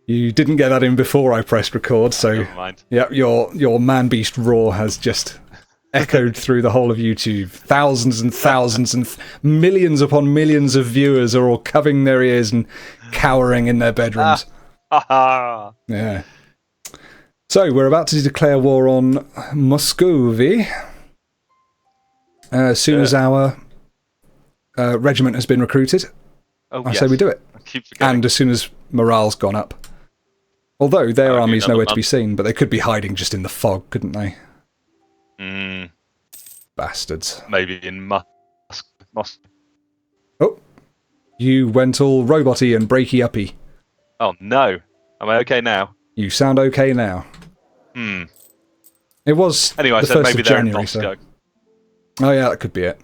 You didn't get that in before I pressed record, so Never mind. yeah, your man-beast roar has just echoed through the whole of YouTube. Thousands and thousands and millions upon millions of viewers are all covering their ears and cowering in their bedrooms. Yeah. So, we're about to declare war on Muscovy. As soon as our regiment has been recruited, I say we do it. I keep forgetting. And as soon as morale's gone up. Although their army's nowhere to be seen, but they could be hiding just in the fog, couldn't they? Bastards. Maybe in Moscow. Oh, you went all roboty and breaky-uppy. Oh no. Am I okay now? You sound okay now. It was Anyway, I the said 1st maybe of they're in January, Moscow. so... Oh yeah, that could be it.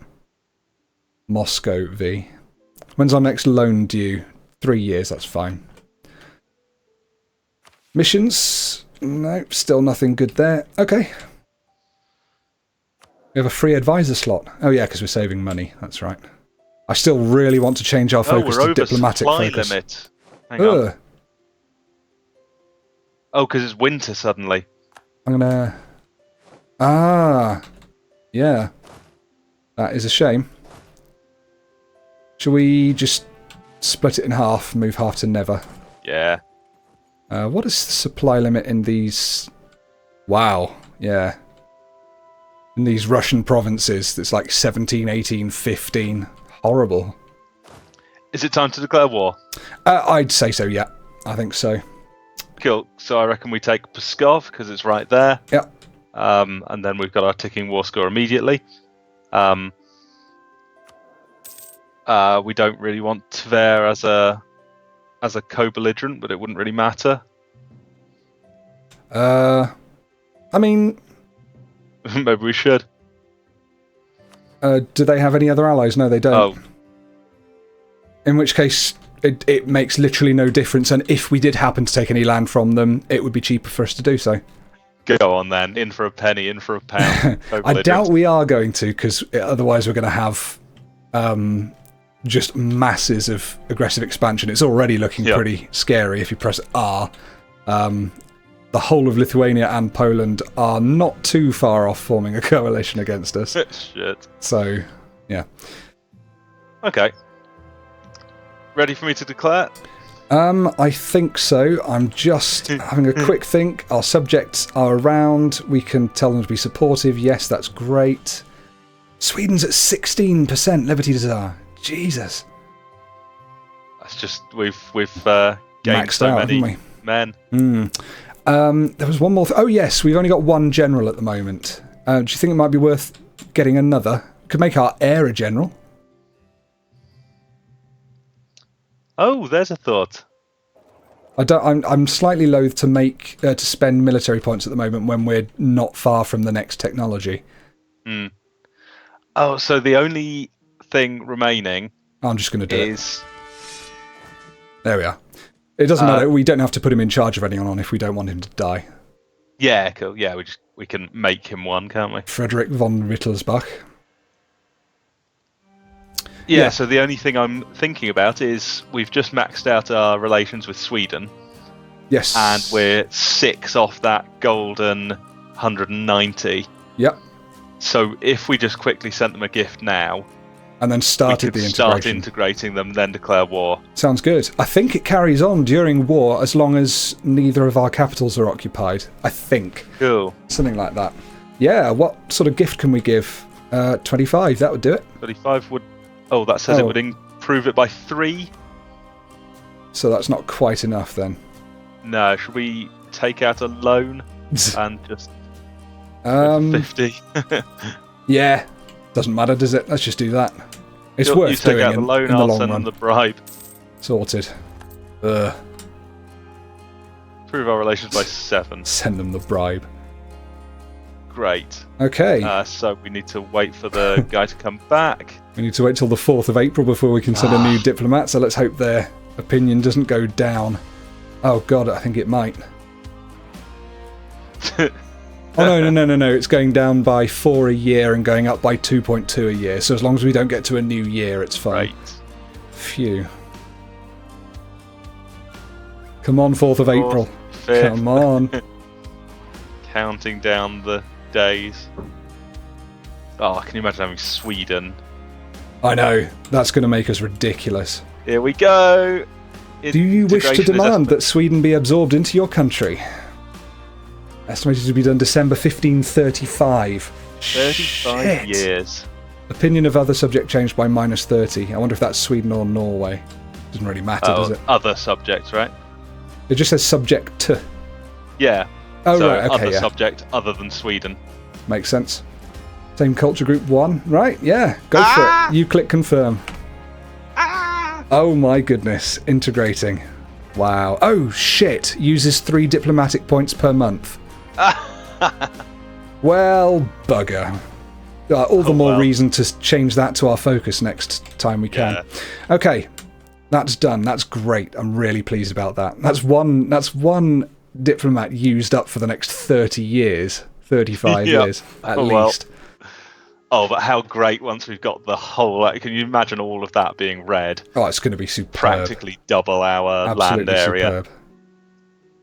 Moscow V. When's our next loan due? 3 years, that's fine. Missions? No, still nothing good there. Okay. We have a free advisor slot. Oh yeah, because we're saving money. That's right. I still really want to change our focus we're to diplomatic over supply focus. limit. Hang on. Oh, because it's winter suddenly. I'm gonna... Ah. Yeah. That is a shame. Shall we just split it in half, move half to never? Yeah. What is the supply limit in these... Wow. Yeah. In these Russian provinces, it's like 17, 18, 15. Horrible. Is it time to declare war? I'd say so, yeah. I think so. Cool. So I reckon we take Pskov, because it's right there. Yeah. And then we've got our ticking war score immediately. We don't really want Tver as a co-belligerent, but it wouldn't really matter. I mean... Maybe we should. do they have any other allies? No, they don't. Oh. In which case, it makes literally no difference, and if we did happen to take any land from them, it would be cheaper for us to do so. Go on then. In for a penny, in for a pound. I doubt we are going to, because otherwise we're going to have just masses of aggressive expansion. It's already looking pretty scary if you press R. The whole of Lithuania and Poland are not too far off forming a coalition against us. Shit. So, yeah. Okay. Ready for me to declare? I think so. I'm just having a quick think. Our subjects are around. We can tell them to be supportive. Yes, that's great. Sweden's at 16% Liberty Desire. Jesus. That's just we've gained Maxed so out, many haven't we? men. There was one more. Oh yes, we've only got one general at the moment. Do you think it might be worth getting another? Could make our heir a general. Oh, there's a thought. I'm slightly loath to make to spend military points at the moment when we're not far from the next technology. Oh, so the only thing remaining I'm just going to do is... There we are. It doesn't matter. We don't have to put him in charge of anyone if we don't want him to die. Yeah, cool. Yeah, we can make him one, can't we? Frederick von Wittelsbach. Yeah, so the only thing I'm thinking about is we've just maxed out our relations with Sweden. Yes. And we're 6 off that golden 190. Yep. So if we just quickly sent them a gift now... And then started the integration. Start integrating them, then declare war. Sounds good. I think it carries on during war as long as neither of our capitals are occupied. I think. Cool. Something like that. Yeah, what sort of gift can we give? 25, that would do it. 25 would... Oh, that says it would improve it by 3. So that's not quite enough then. No, should we take out a loan and just... 50? Yeah. Doesn't matter, does it? Let's just do that. It's worth doing out the loan, in the I'll long send run. them the bribe. Sorted. Improve our relations by 7. Send them the bribe. Great. Okay. So we need to wait for the guy to come back. We need to wait till the 4th of April before we can send a new diplomat, so let's hope their opinion doesn't go down. Oh god, I think it might. Oh no, it's going down by 4 a year and going up by 2.2 a year, so as long as we don't get to a new year, it's fine. Right. Phew. Come on, 4th of April. 5th. Come on. Counting down the days. Oh, can you imagine having Sweden? I know. That's going to make us ridiculous. Here we go. Do you wish to demand that Sweden be absorbed into your country? Estimated to be done December 1535. 35 years. Opinion of other subject changed by -30. I wonder if that's Sweden or Norway. Doesn't really matter, does it? Other subjects, right? It just says subject to. Yeah. Oh, so right, okay, other yeah. subject other than Sweden. Makes sense. Same culture group 1, right? Yeah, go for it. You click confirm. Oh my goodness, integrating. Wow. Oh shit, uses 3 diplomatic points per month. Well, bugger. All the more reason to change that to our focus next time we can. Yeah. Okay, that's done. That's great. I'm really pleased about that. That's one diplomat used up for the next 30 years, 35 years at least. Oh, but how great once we've got the whole... Can you imagine all of that being red? Oh, it's going to be superb. Practically double our land area. Superb.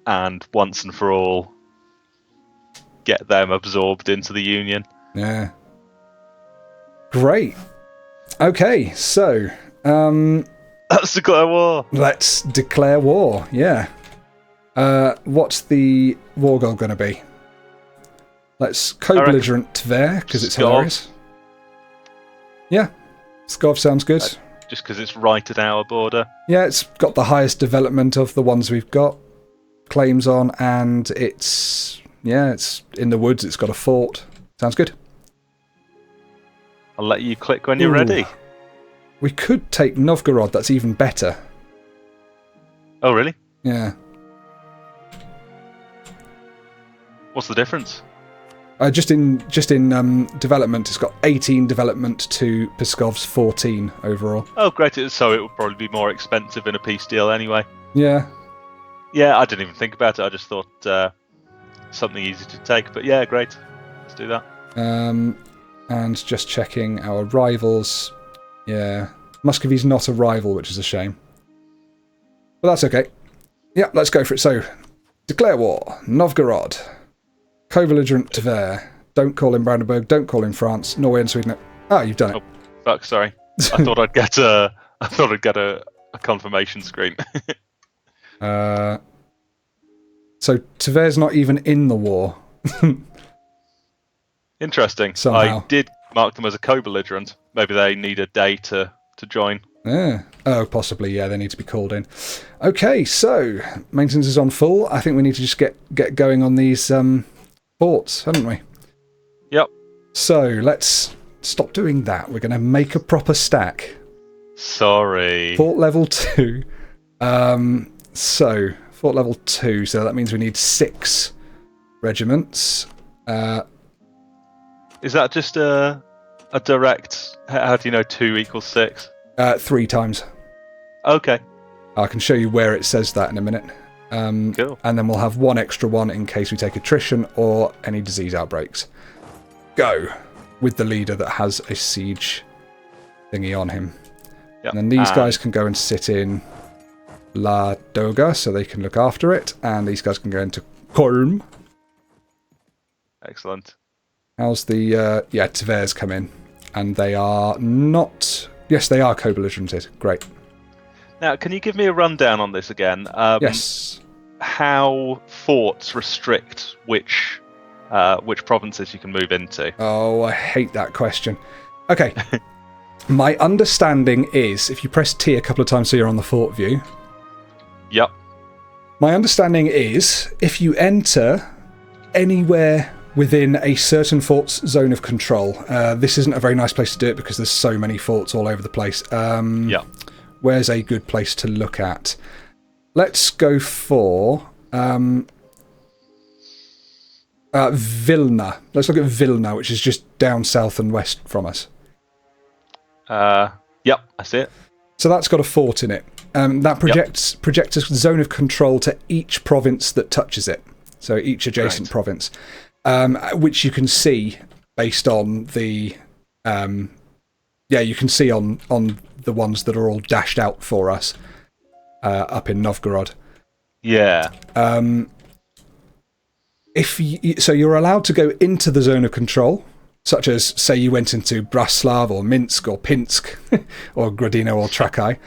And once and for all, get them absorbed into the Union. Yeah. Great. Okay, so... let's declare war. Let's declare war, yeah. What's the war goal going to be? Let's co-belligerent Tver, because it's hilarious. Yeah, Skov sounds good. Just because it's right at our border. Yeah, it's got the highest development of the ones we've got claims on, and it's in the woods, it's got a fort. Sounds good. I'll let you click when you're ready. We could take Novgorod, that's even better. Oh, really? Yeah. What's the difference? Just in development, it's got 18 development to Pskov's 14 overall. Oh, great. So it would probably be more expensive in a peace deal anyway. Yeah. Yeah, I didn't even think about it. I just thought something easy to take. But yeah, great. Let's do that. And just checking our rivals. Yeah. Muscovy's not a rival, which is a shame. But that's okay. Yeah, let's go for it. So, declare war. Novgorod. Co-belligerent Tver. Don't call him Brandenburg. Don't call him France. Norway and Sweden. Oh, you've done it. Oh, fuck! Sorry. I thought I'd get a confirmation screen. So Tver's not even in the war. Interesting. Somehow. I did mark them as a co-belligerent. Maybe they need a day to join. Yeah. Oh, possibly. Yeah, they need to be called in. Okay, so maintenance is on full. I think we need to just get going on these ports, haven't we? Yep. So let's stop doing that. We're going to make a proper stack. Sorry. Fort level 2. So fort level 2. So that means we need 6 regiments. Is that just a direct? How do you know 2 equals 6? 3 times. Okay. I can show you where it says that in a minute. Cool. And then we'll have 1 extra one in case we take attrition or any disease outbreaks. Go with the leader that has a siege thingy on him. Yep. And then these guys can go and sit in La Doga so they can look after it. And these guys can go into Kolm. Excellent. How's the... Tver's come in. And they are not... Yes, they are co-belligerented. Great. Now, can you give me a rundown on this again? Yes. How forts restrict which provinces you can move into? Oh, I hate that question. Okay. My understanding is, if you press T a couple of times so you're on the fort view. Yep. My understanding is, if you enter anywhere within a certain fort's zone of control, this isn't a very nice place to do it because there's so many forts all over the place. Yeah. Where's a good place to look at? Let's go for Vilna. Let's look at Vilna, which is just down south and west from us. Yep, I see it. So that's got a fort in it. That projects a zone of control to each province that touches it. So each adjacent province, which you can see based on the... you can see on the ones that are all dashed out for us up in Novgorod. Yeah. So you're allowed to go into the zone of control, such as, say, you went into Braslav or Minsk or Pinsk or Grodino or Trakai,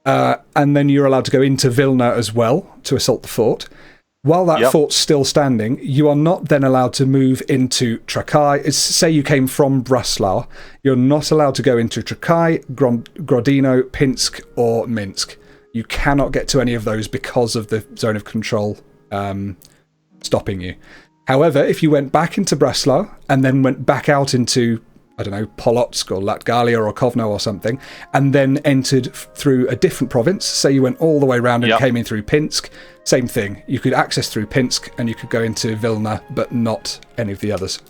and then you're allowed to go into Vilna as well to assault the fort. While that fort's still standing, you are not then allowed to move into Trakai. Say you came from Braslav, you're not allowed to go into Trakai, Grodino, Pinsk, or Minsk. You cannot get to any of those because of the zone of control stopping you. However, if you went back into Breslau and then went back out into, I don't know, Polotsk or Latgalia or Kovno or something, and then entered through a different province, say you went all the way around and came in through Pinsk, same thing. You could access through Pinsk and you could go into Vilna, but not any of the others.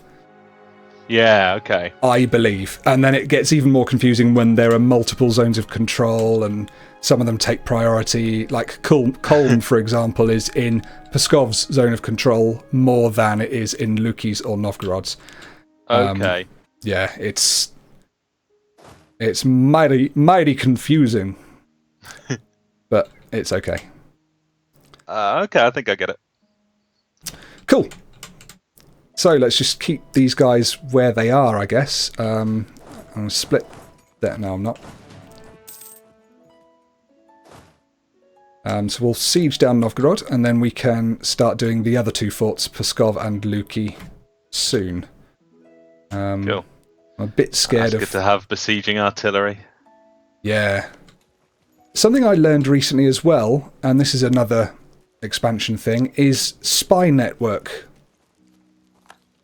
Yeah, okay. I believe. And then it gets even more confusing when there are multiple zones of control and some of them take priority. Like Kolm, for example, is in Pskov's zone of control more than it is in Luki's or Novgorod's. Okay. Yeah, it's mighty confusing. But it's okay. Okay, I think I get it. Cool. So let's just keep these guys where they are, I guess. I'm going to split that. No, I'm not. So we'll siege down Novgorod, and then we can start doing the other two forts, Pskov and Luki, soon. Cool. I'm a bit scared of... It's good to have besieging artillery. Yeah. Something I learned recently as well, and this is another expansion thing, is spy network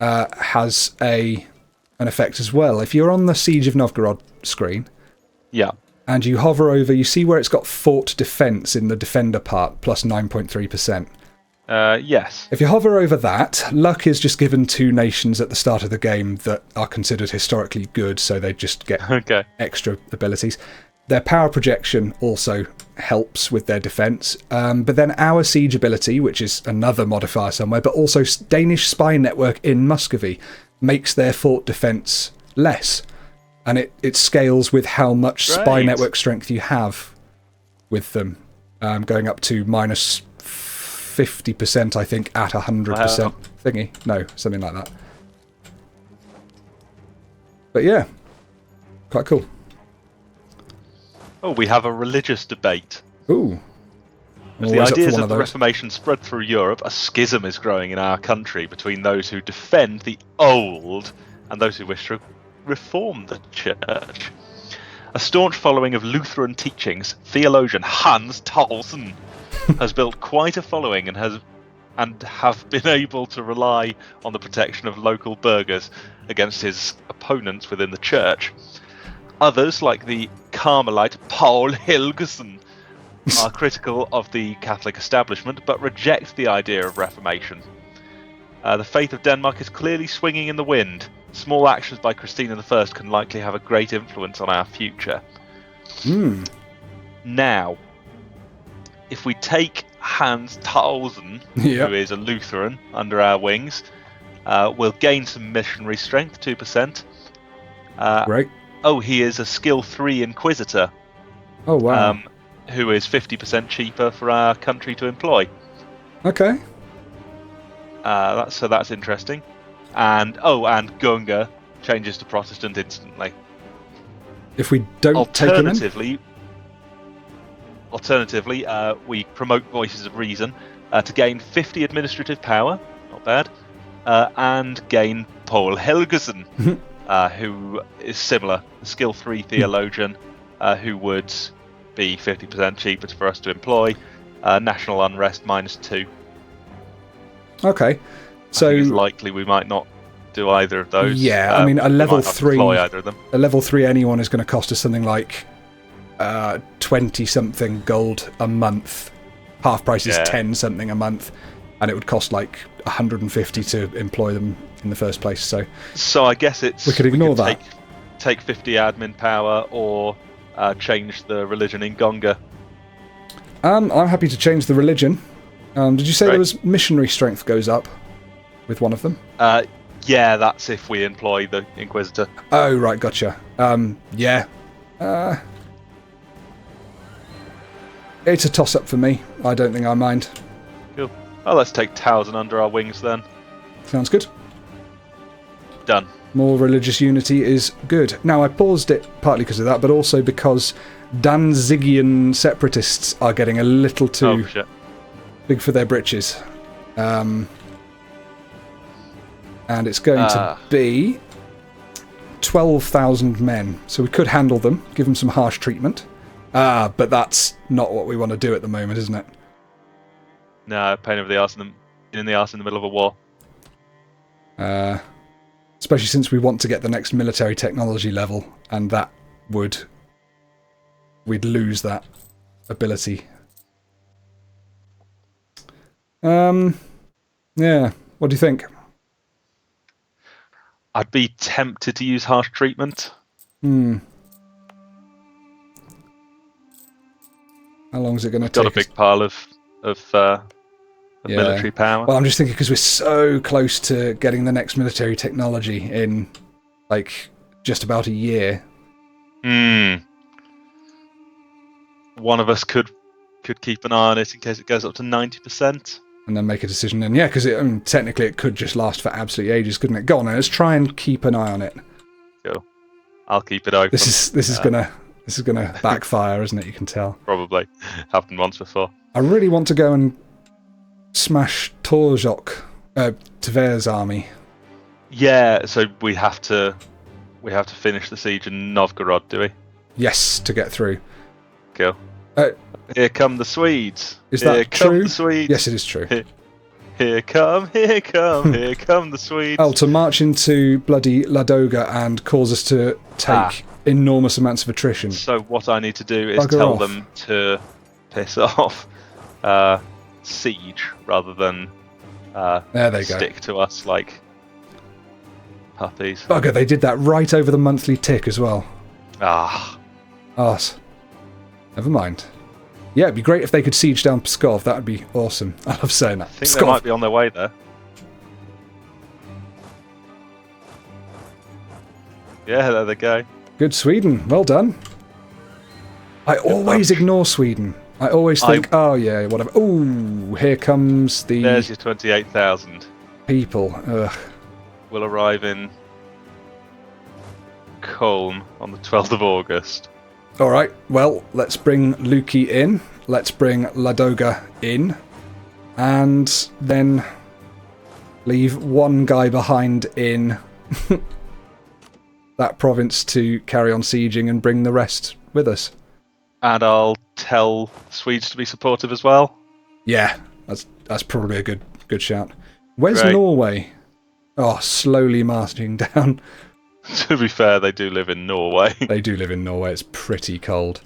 has an effect as well. If you're on the Siege of Novgorod screen, and you hover over, you see where it's got fort defense in the defender part, plus 9.3%. Yes. If you hover over that, luck is just given to nations at the start of the game that are considered historically good, so they just get extra abilities. Their power projection also helps with their defence, but then our siege ability, which is another modifier somewhere, but also Danish spy network in Muscovy, makes their fort defence less. And it scales with how much spy network strength you have with them, going up to minus 50%, I think, at 100% thingy. No, something like that. But yeah, quite cool. Oh, we have a religious debate. Ooh. As the ideas of the Reformation spread through Europe, a schism is growing in our country between those who defend the old and those who wish to reform the church. A staunch following of Lutheran teachings, theologian Hans Tausen has built quite a following and have been able to rely on the protection of local burghers against his opponents within the church. Others, like the Carmelite Paul Helgesen, are critical of the Catholic establishment, but reject the idea of Reformation. The faith of Denmark is clearly swinging in the wind. Small actions by Christina I can likely have a great influence on our future. Now, if we take Hans Tausen, who is a Lutheran, under our wings, we'll gain some missionary strength, 2%. Right. Oh, he is a skill 3 Inquisitor. Oh, wow. Who is 50% cheaper for our country to employ. Okay. So that's interesting. And Gunga changes to Protestant instantly. If we don't take him in? Alternatively, we promote Voices of Reason to gain 50 administrative power, not bad, and gain Paul Helgesen, who is similar, a skill 3 theologian, who would be 50% cheaper for us to employ. National unrest -2. Okay, so I think it's likely we might not do either of those. Yeah, I mean a level 3. Either of them. A level 3 anyone is going to cost us something like 20 something gold a month. Half price is 10 something a month, and it would cost like 150 to employ them in the first place. So I guess we could ignore that. Take 50 admin power or change the religion in Gonga. I'm happy to change the religion. Did you say there was missionary strength goes up with one of them? Yeah, that's if we employ the Inquisitor. Oh, right, gotcha. Yeah. It's a toss-up for me. I don't think I mind. Well, let's take Towson under our wings then. Sounds good. Done. More religious unity is good. Now, I paused it partly because of that, but also because Danzigian separatists are getting a little too big for their britches. And it's going to be 12,000 men. So we could handle them, give them some harsh treatment. But that's not what we want to do at the moment, isn't it? No, pain over the arse in the arse in the middle of a war. Especially since we want to get the next military technology level, and that we'd lose that ability. Yeah, what do you think? I'd be tempted to use harsh treatment. How long is it going to take? Got a big pile of military power. Well, I'm just thinking because we're so close to getting the next military technology in, like, just about a year. One of us could keep an eye on it in case it goes up to 90%. And then make a decision then. Yeah, because technically it could just last for absolutely ages, couldn't it? Go on, let's try and keep an eye on it. Cool. I'll keep it open. This is gonna backfire, isn't it? You can tell. Probably. Happened once before. I really want to go and smash Tver's army. Yeah, so we have to finish the siege in Novgorod, do we? Yes, to get through. Cool. Here come the Swedes. Is that here true? Come the Swedes. Yes, it is true. Here come the Swedes. Oh, to march into bloody Ladoga and cause us to take enormous amounts of attrition. So what I need to do is tell them to piss off. Siege rather than there they stick to us like puppies. Bugger, they did that right over the monthly tick as well. Arse. Never mind. Yeah, it'd be great if they could siege down Pskov. That would be awesome. I love saying that. I think they might be on their way there. Yeah, there they go. Good Sweden. Well done. I always ignore Sweden. I always think, oh yeah, whatever. Ooh, here comes the... There's your 28,000. People. Ugh. We'll arrive in Colm on the 12th of August. Alright, well, let's bring Luki in. Let's bring Ladoga in. And then leave one guy behind in that province to carry on sieging and bring the rest with us. And I'll tell Swedes to be supportive as well. Yeah, that's probably a good shout. Where's Norway? Oh, slowly marching down. To be fair, they do live in Norway. They do live in Norway. It's pretty cold.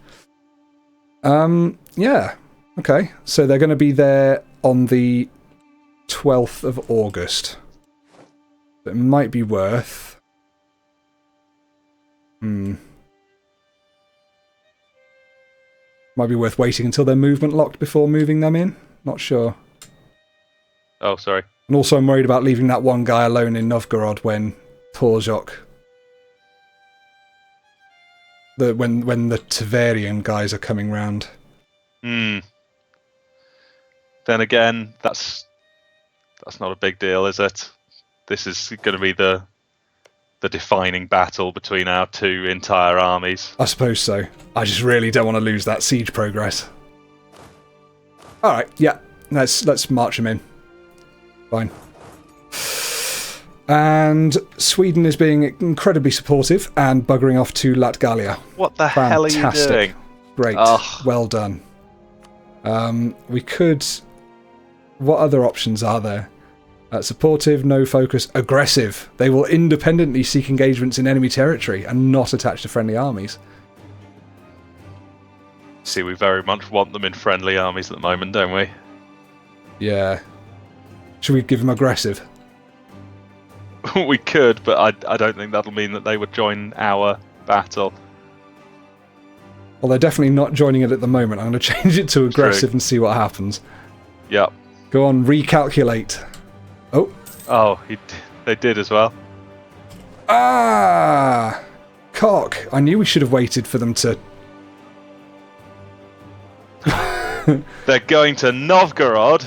Yeah. Okay. So they're going to be there on the 12th of August. It might be worth... Might be worth waiting until their movement locked before moving them in. Not sure. Oh, sorry. And also I'm worried about leaving that one guy alone in Novgorod when Torzhok... When the Tverian guys are coming round. Then again, that's not a big deal, is it? This is going to be the defining battle between our two entire armies. I suppose so. I just really don't want to lose that siege progress. Alright, yeah. Let's march them in. Fine. And Sweden is being incredibly supportive and buggering off to Latgalia. What the hell are you doing? Great. Well done. We could... What other options are there? Supportive, no focus, aggressive. They will independently seek engagements in enemy territory and not attach to friendly armies. See, we very much want them in friendly armies at the moment, don't we? Yeah. Should we give them aggressive? We could, but I don't think that'll mean that they would join our battle. Well, they're definitely not joining it at the moment. I'm going to change it to aggressive and see what happens. Yep. Go on, recalculate. Oh. Oh, they did as well. Ah! Cock. I knew we should have waited for them to... They're going to Novgorod.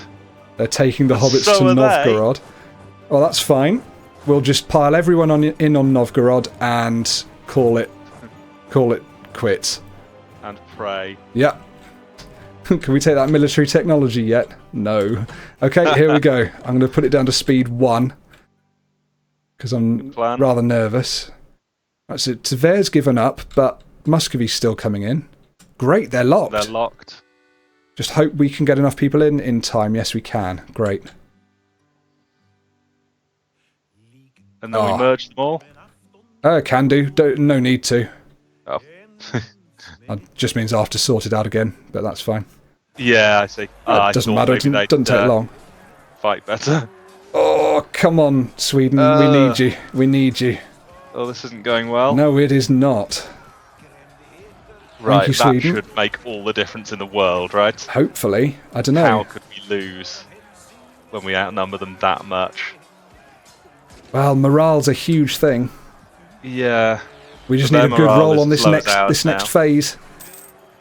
They're taking the hobbits so to are Novgorod. Well, that's fine. We'll just pile everyone in on Novgorod and call it quits. And pray. Yeah. Can we take that military technology yet? No. Okay, here we go. I'm going to put it down to speed 1 because I'm rather nervous. That's it. Tver's given up, but Muscovy's still coming in. Great, they're locked. They're locked. Just hope we can get enough people in time. Yes, we can. Great. And then we merge them all? Can do. No need to. Oh. That just means I have to sort it out again, but that's fine. Yeah, I see. It doesn't matter. It doesn't take long. Fight better. Oh, come on, Sweden. We need you. We need you. Oh, this isn't going well. No, it is not. Right, you, that Sweden. should make all the difference in the world, right? Hopefully. I don't know. How could we lose when we outnumber them that much? Well, morale's a huge thing. Yeah. We just need a good roll on this next phase.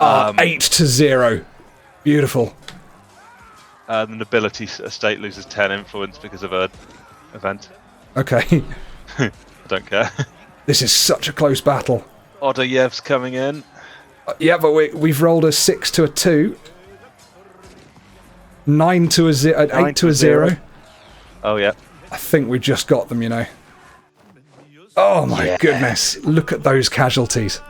8-0. Beautiful. The nobility estate loses 10 influence because of an event. Okay. I don't care. This is such a close battle. Odayev's coming in. Yeah, but we've rolled a 6 to a 2. 9 to a 0. 8 to a 0. Oh, yeah. I think we just got them, you know. Oh my goodness. Look at those casualties.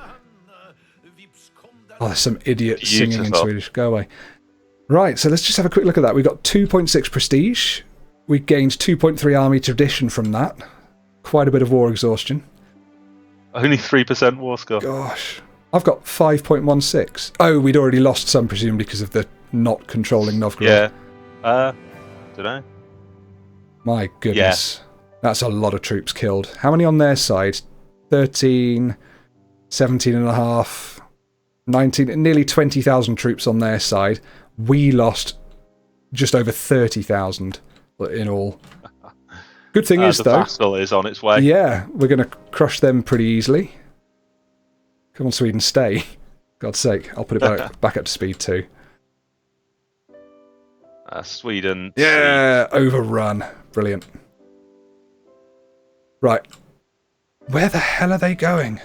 Oh, there's some idiot singing in Swedish. Go away. Right, so let's just have a quick look at that. We got 2.6 prestige. We gained 2.3 army tradition from that. Quite a bit of war exhaustion. Only 3% war score. Gosh. I've got 5.16. Oh, we'd already lost some, presumably, because of the not controlling Novgorod. Yeah. Dunno. My goodness. Yeah. That's a lot of troops killed. How many on their side? 13, 17 and a half, 19, nearly 20,000 troops on their side. We lost just over 30,000 in all. Good thing is, the though... vassal is on its way. Yeah, we're going to crush them pretty easily. Come on, Sweden, stay. God's sake, I'll put it back up to speed 2. Sweden. Yeah, overrun. Brilliant. Right. Where the hell are they going?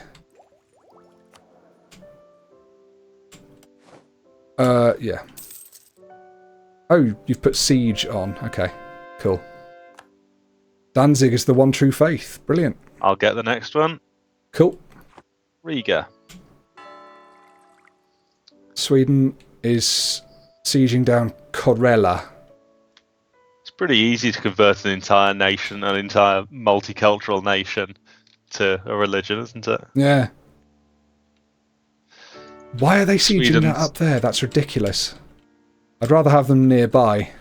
Yeah. Oh, you've put siege on. Okay, cool. Danzig is the one true faith. Brilliant. I'll get the next one. Cool. Riga. Sweden is sieging down Korela. It's pretty easy to convert an entire nation, an entire multicultural nation, to a religion, isn't it? Yeah. Why are they sieging that up there? That's ridiculous. I'd rather have them nearby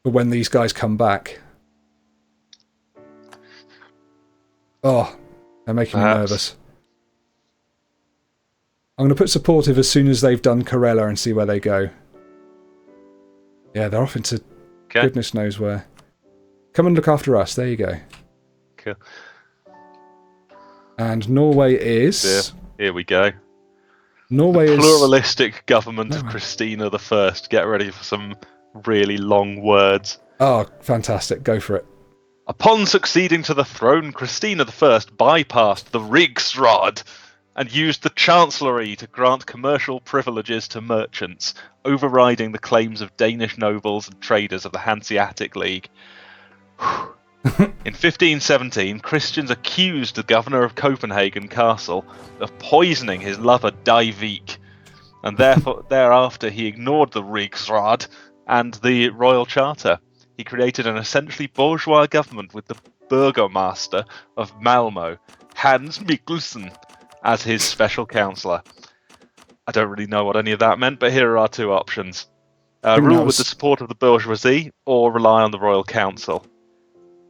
for when these guys come back. Oh, they're making me nervous. I'm going to put supportive as soon as they've done Karela and see where they go. Yeah, they're off into goodness knows where. Come and look after us. There you go. Cool. And Norway is... Here we go. Norway is... Pluralistic government of Christina I. Get ready for some really long words. Oh, fantastic. Go for it. Upon succeeding to the throne, Christina I bypassed the Rigsråd and used the Chancellery to grant commercial privileges to merchants, overriding the claims of Danish nobles and traders of the Hanseatic League. In 1517, Christians accused the governor of Copenhagen Castle of poisoning his lover Dajvik, and thereafter he ignored the Rigsråd and the royal charter. He created an essentially bourgeois government with the burgomaster of Malmö, Hans Mikkelsen, as his special counsellor. I don't really know what any of that meant, but here are our two options. Rule with the support of the bourgeoisie, or rely on the royal council.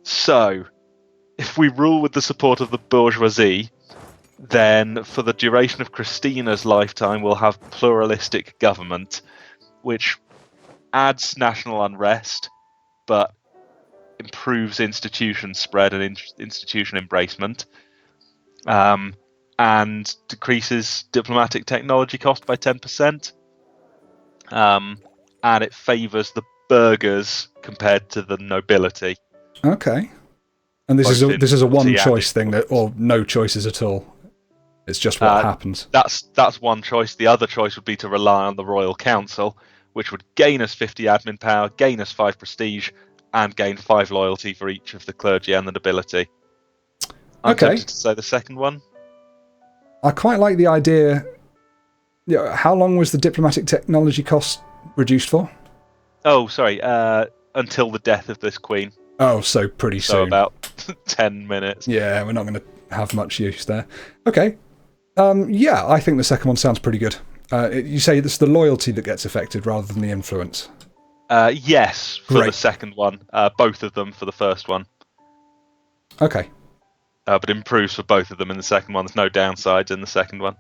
So, if we rule with the support of the bourgeoisie, then for the duration of Christina's lifetime we'll have pluralistic government, which adds national unrest, but improves institution spread and institution embracement, and decreases diplomatic technology cost by 10%, and it favours the burghers compared to the nobility. Okay. And this is a one choice thing, or no choices at all. It's just what happens. That's one choice. The other choice would be to rely on the Royal Council, which would gain us 50 admin power, gain us 5 prestige, and gain 5 loyalty for each of the clergy and the nobility. I'm tempted to say the second one. I quite like the idea. How long was the diplomatic technology cost reduced for? Oh, sorry. Until the death of this queen. Oh, so pretty soon. So about 10 minutes. Yeah, we're not going to have much use there. Okay. Yeah, I think the second one sounds pretty good. You say it's the loyalty that gets affected rather than the influence? Yes, for the second one. Both of them for the first one. Okay. But improves for both of them in the second one. There's no downsides in the second one.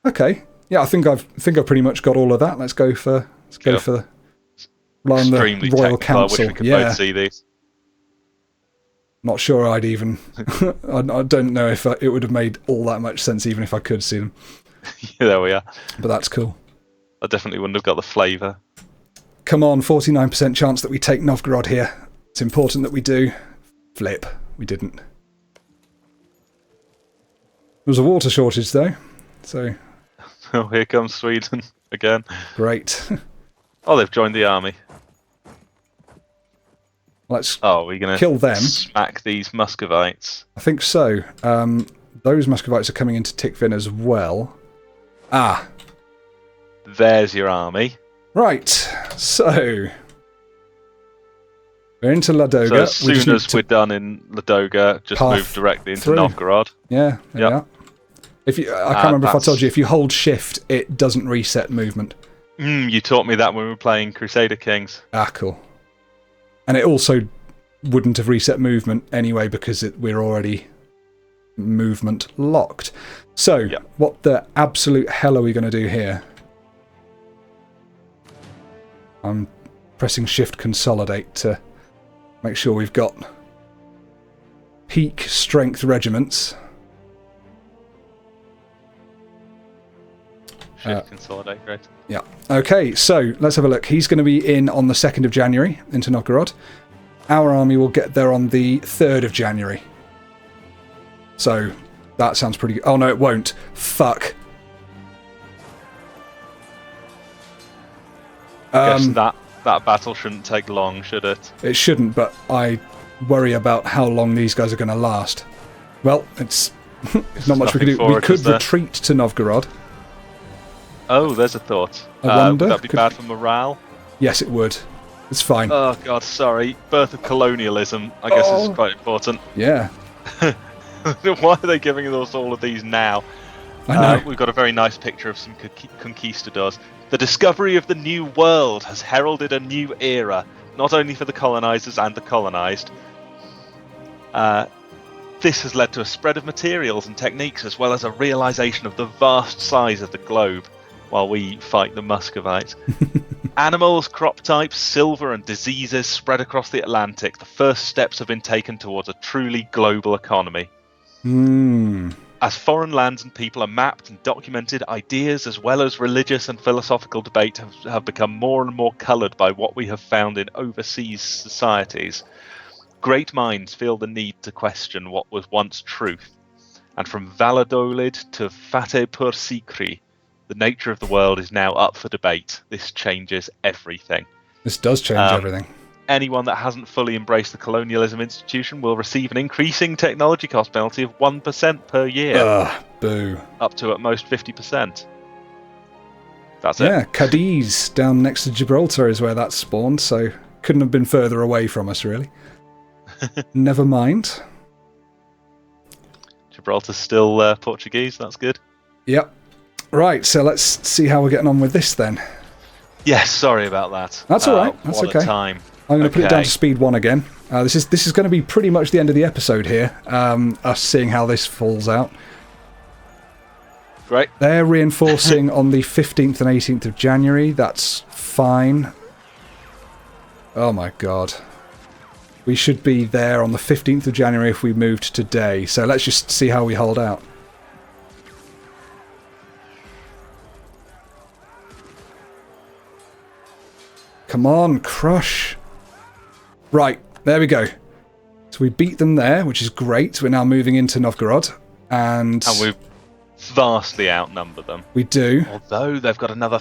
Okay. Yeah, I think I've pretty much got all of that. Let's go for the Royal Council. I wish we could both see these. Not sure I'd even... I don't know if it would have made all that much sense even if I could see them. Yeah, there we are. But that's cool. I definitely wouldn't have got the flavour. Come on, 49% chance that we take Novgorod here. It's important that we do. Flip. We didn't. There was a water shortage though, so... Oh, here comes Sweden again. Great. Oh, they've joined the army. Let's we're going to kill them. Smack these Muscovites. I think so. Those Muscovites are coming into Tikvin as well. Ah. There's your army. Right. So we're into Ladoga. So as soon as we're done in Ladoga, just move directly into Novgorod. Yeah. Yeah. I can't remember if I told you, if you hold shift, it doesn't reset movement. You taught me that when we were playing Crusader Kings. Ah, cool. And it also wouldn't have reset movement anyway because we're already movement locked. So, what the absolute hell are we going to do here? I'm pressing shift consolidate to make sure we've got peak strength regiments. Shift consolidate, great. Yeah. Okay, so let's have a look. He's going to be in on the 2nd of January into Novgorod. Our army will get there on the 3rd of January. So that sounds pretty good. Oh no, it won't. Fuck. Guess that battle shouldn't take long, should it? It shouldn't, but I worry about how long these guys are going to last. Well, it's not much we can do. We could retreat to Novgorod. Oh, there's a thought. I wonder. Would that be bad for morale? Yes, it would. It's fine. Oh, God, sorry. Birth of colonialism, I guess, is quite important. Yeah. Why are they giving us all of these now? I know. We've got a very nice picture of some conquistadors. The discovery of the New World has heralded a new era, not only for the colonizers and the colonized. This has led to a spread of materials and techniques, as well as a realization of the vast size of the globe, while we fight the Muscovites. Animals, crop types, silver and diseases spread across the Atlantic. The first steps have been taken towards a truly global economy. As foreign lands and people are mapped and documented, ideas as well as religious and philosophical debate have become more and more coloured by what we have found in overseas societies. Great minds feel the need to question what was once truth. And from Valladolid to Fatehpur Sikri, the nature of the world is now up for debate. This changes everything. This does change everything. Anyone that hasn't fully embraced the colonialism institution will receive an increasing technology cost penalty of 1% per year. Boo. Up to at most 50%. That's it. Yeah, Cadiz down next to Gibraltar is where that spawned, so couldn't have been further away from us, really. Never mind. Gibraltar's still Portuguese, that's good. Yep. Right, so let's see how we're getting on with this then. Yes, sorry about that. That's all right. That's what okay. A time. I'm going to put it down to speed 1 again. This is going to be pretty much the end of the episode here. Us seeing how this falls out. Great. They're reinforcing on the 15th and 18th of January. That's fine. Oh my god. We should be there on the 15th of January if we moved today. So let's just see how we hold out. Come on, crush. Right, there we go. So we beat them there, which is great. We're now moving into Novgorod. And we vastly outnumber them. We do. Although they've got another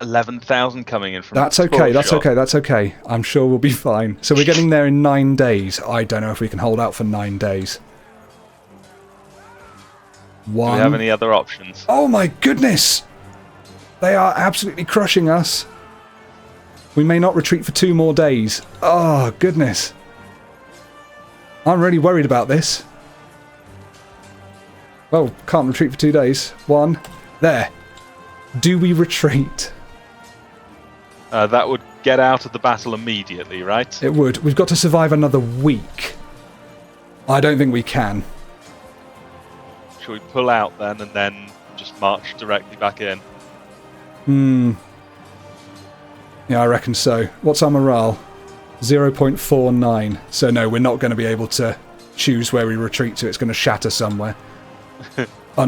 11,000 coming in from... That's okay, that's okay, that's okay. I'm sure we'll be fine. So we're getting there in 9 days. I don't know if we can hold out for 9 days. Do we have any other options? Oh my goodness! They are absolutely crushing us. We may not retreat for 2 more days. Oh, goodness. I'm really worried about this. Well, can't retreat for 2 days. 1. There. Do we retreat? That would get out of the battle immediately, right? It would. We've got to survive another week. I don't think we can. Should we pull out then and then just march directly back in? Yeah, I reckon so. What's our morale? 0.49. So no, we're not going to be able to choose where we retreat to. It's going to shatter somewhere.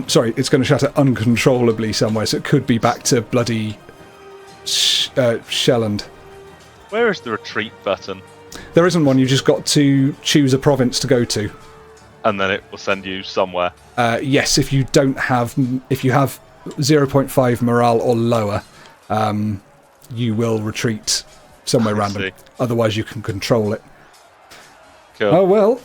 Sorry, it's going to shatter uncontrollably somewhere. So it could be back to bloody Shelland. Where is the retreat button? There isn't one. You've just got to choose a province to go to. And then it will send you somewhere. Yes, if you have 0.5 morale or lower, you will retreat somewhere random. See. Otherwise, you can control it. Cool. Oh well,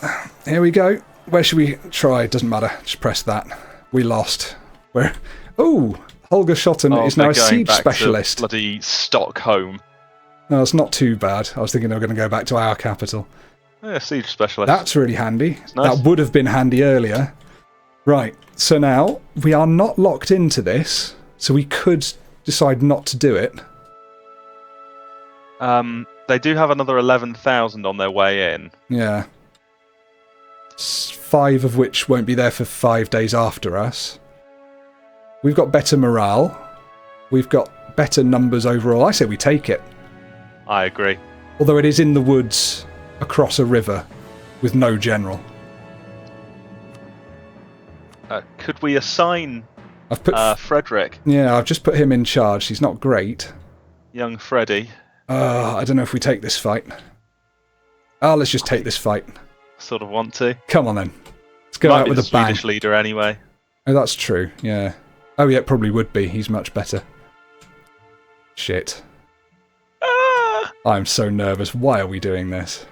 here we go. Where should we try? Doesn't matter. Just press that. We lost. Where? Oh, Holger Schotten is now a siege specialist. To bloody Stockholm. No, it's not too bad. I was thinking they were going to go back to our capital. Yeah, siege specialist. That's really handy. Nice. That would have been handy earlier. Right, so now we are not locked into this, so we could decide not to do it. They do have another 11,000 on their way in. Yeah. 5 of which won't be there for 5 days after us. We've got better morale. We've got better numbers overall. I say we take it. I agree. Although it is in the woods across a river with no general. Could we assign I've put Frederick? Yeah, I've just put him in charge. He's not great. Young Freddy. I don't know if we take this fight. Let's just take this fight. Sort of want to. Come on then. Let's go out with a bang. Swedish leader anyway. Oh, that's true. Yeah. Oh, yeah, it probably would be. He's much better. Shit. I'm so nervous. Why are we doing this?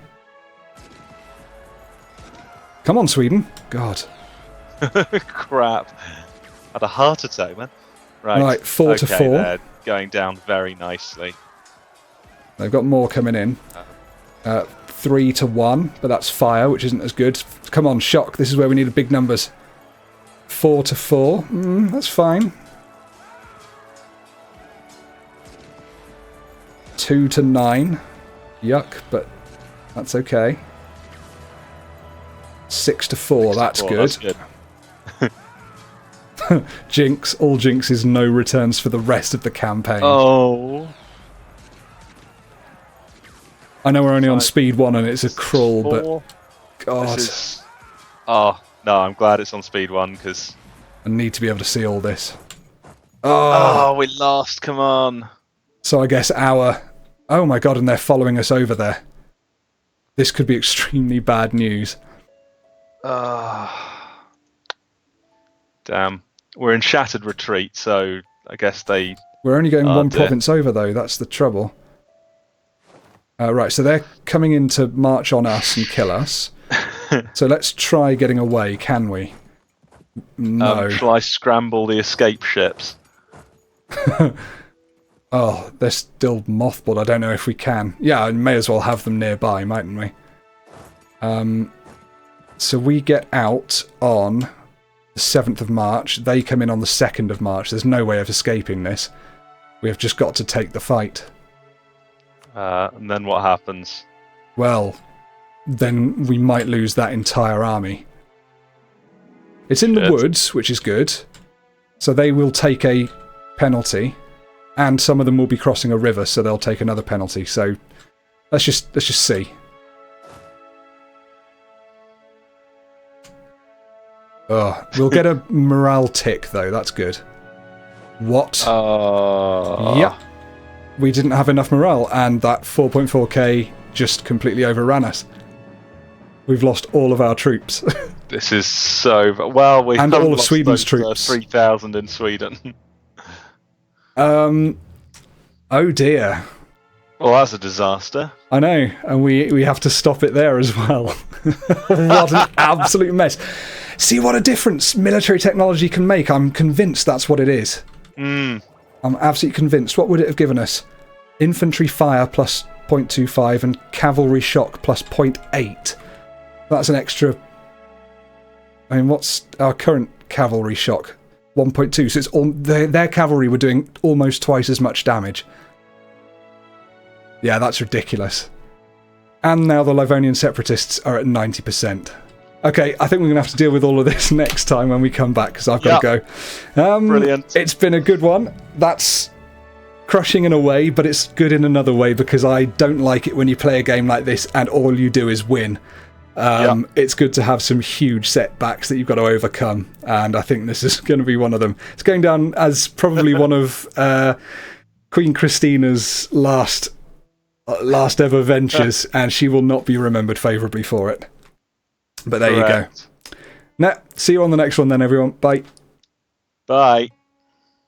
Come on, Sweden. God. Crap. Had a heart attack, man. Right, 4 to 4. They're going down very nicely. They've got more coming in. 3 to 1, but that's fire, which isn't as good. Come on, shock. This is where we need big numbers. 4 to 4. That's fine. 2 to 9. Yuck, but that's okay. 6 to 4. That's good. That's good. Jinx. All jinxes, no returns for the rest of the campaign. Oh. I know we're only on speed 1 and it's a crawl, 4. but God. Oh, no, I'm glad it's on speed 1 because I need to be able to see all this. Oh, we lost, come on. So I guess oh my God, and they're following us over there. This could be extremely bad news. Damn. We're in shattered retreat, so I guess they... We're only going one province over, though. That's the trouble. Right, so they're coming in to march on us and kill us. So let's try getting away, can we? No. Shall I scramble the escape ships? Oh, they're still mothballed. I don't know if we can. Yeah, I may as well have them nearby, mightn't we? So we get out on the 7th of March. They come in on the 2nd of March. There's no way of escaping this. We have just got to take the fight. And then what happens? Well, then we might lose that entire army. It's in the woods, which is good. So they will take a penalty, and some of them will be crossing a river, so they'll take another penalty. So let's just see. Oh, we'll get a morale tick though. That's good. What? Yeah. we didn't have enough morale, and that 4.4k just completely overran us. We've lost all of our troops. This is so... Well, we and haven't all of lost Sweden's those, troops. 3,000 in Sweden. Oh dear. Well, that's a disaster. I know, and we have to stop it there as well. What an absolute mess. See what a difference military technology can make. I'm convinced that's what it is. I'm absolutely convinced. What would it have given us? Infantry fire plus 0.25 and cavalry shock plus 0.8. That's an extra... I mean, what's our current cavalry shock? 1.2. So it's their cavalry were doing almost twice as much damage. Yeah, that's ridiculous. And now the Livonian separatists are at 90%. Okay, I think we're going to have to deal with all of this next time when we come back, because I've got to go. Brilliant. It's been a good one. That's crushing in a way, but it's good in another way, because I don't like it when you play a game like this and all you do is win. It's good to have some huge setbacks that you've got to overcome, and I think this is going to be one of them. It's going down as probably one of Queen Christina's last ever ventures, and she will not be remembered favourably for it. But there you go. Now, see you on the next one then, everyone. Bye. Bye.